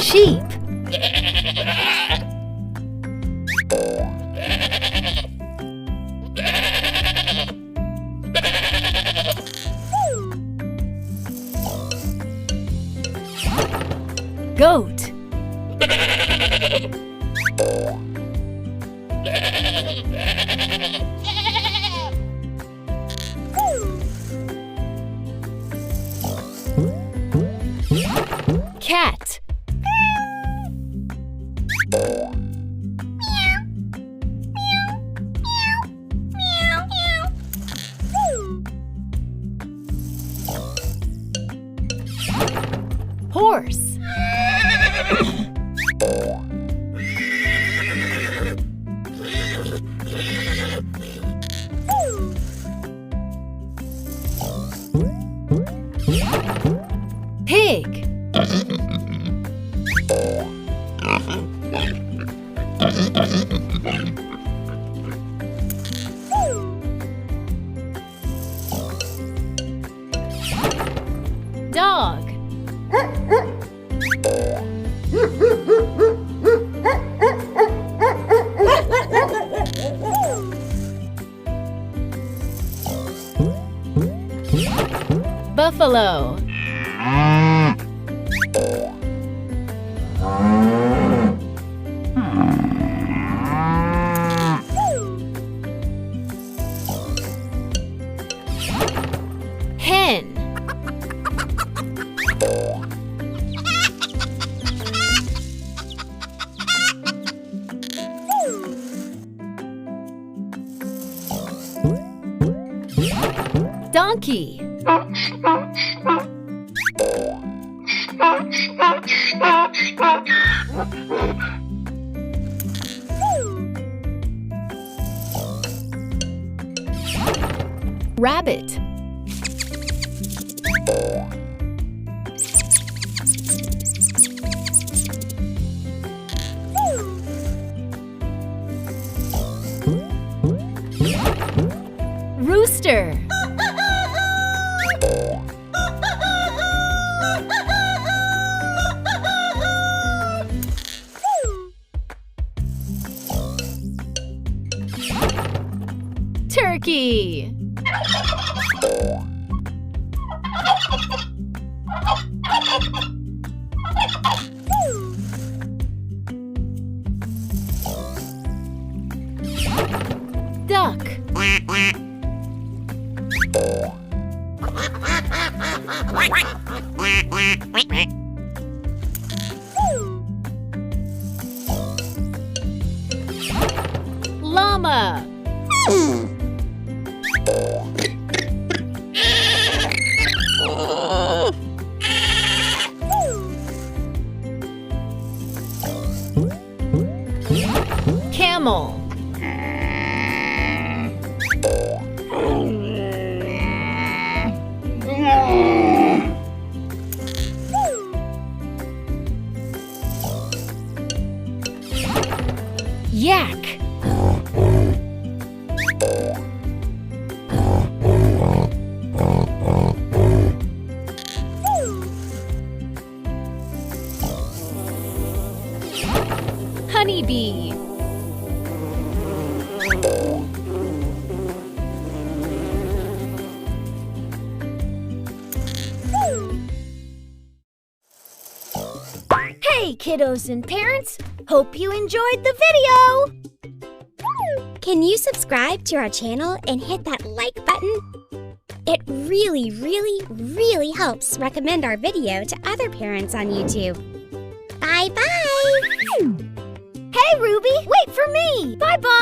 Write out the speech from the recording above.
Sheep. Goat. Cat. Horse. Pig. Dog. Buffalo. Hen. Donkey. Rabbit. Rooster. Turkey. Duck. Llama. Camel. Yak. Honeybee. Hey, kiddos and parents! Hope you enjoyed the video! Can you subscribe to our channel and hit that like button? It really helps recommend our video to other parents on YouTube. Bye-bye! Hey, Ruby! Wait for me! Bye-bye!